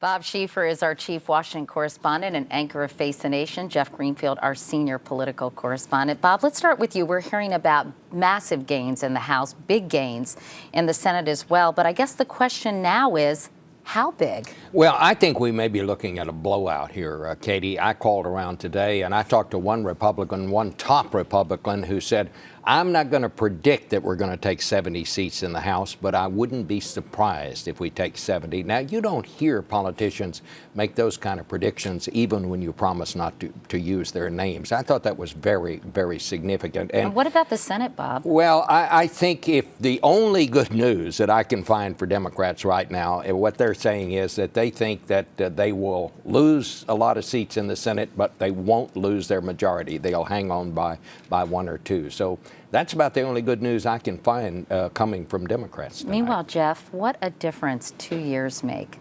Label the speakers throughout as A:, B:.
A: Bob Schieffer is our chief Washington correspondent and anchor of Face the Nation. Jeff Greenfield, our senior political correspondent. Bob, let's start with you. We're hearing about massive gains in the House, big gains in the Senate as well. But I guess the question now is, how big?
B: Well, I think we may be looking at a blowout here, Katie. I called around today and I talked to one Republican, one top Republican, who said, I'm not going to predict that we're going to take 70 seats in the House, but I wouldn't be surprised if we take 70. Now, you don't hear politicians make those kind of predictions, even when you promise not to use their names. I thought that was very, very significant.
A: And what about the Senate, Bob?
B: Well, I think if the only good news that I can find for Democrats right now, what they're saying is that they think that they will lose a lot of seats in the Senate, but they won't lose their majority. They'll hang on by one or two. So that's about the only good news I can find coming from Democrats tonight.
A: Meanwhile, Jeff, what a difference 2 years make.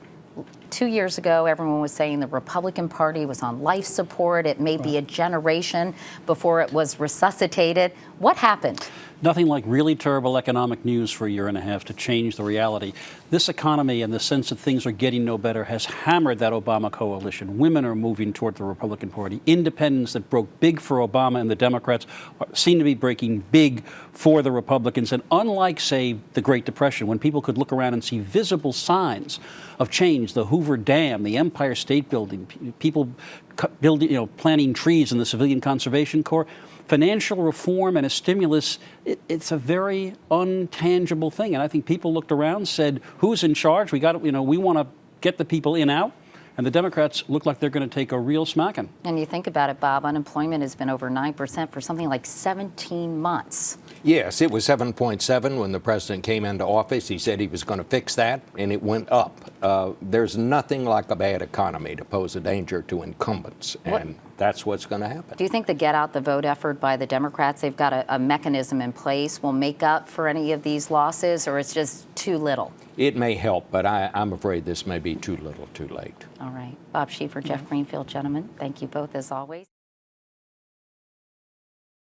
A: 2 years ago, everyone was saying the Republican Party was on life support. It may be a generation before it was resuscitated. What happened?
C: Nothing like really terrible economic news for a year and a half to change the reality. This economy and the sense that things are getting no better has hammered that Obama coalition. Women are moving toward the Republican Party. Independents that broke big for Obama and the Democrats seem to be breaking big for the Republicans. And unlike, say, the Great Depression, when people could look around and see visible signs of change, the Hoover Dam, the Empire State Building, people building, planting trees in the Civilian Conservation Corps, financial reform and a stimulus, it's a very untangible thing. And I think people looked around, said, who's in charge? We want to get the people in out. And the Democrats look like they're going to take a real smacking.
A: And you think about it, Bob, unemployment has been over 9% for something like 17 months.
B: Yes, it was 7.7 when the president came into office. He said he was going to fix that, and it went up. There's nothing like a bad economy to pose a danger to incumbents, and that's what's going to happen.
A: Do you think the get out the vote effort by the Democrats, they've got a mechanism in place, will make up for any of these losses, or it's just too little?
B: It may help, but I'm afraid this may be too little too late.
A: All right. Bob Schieffer, Jeff Greenfield, gentlemen, thank you both as always.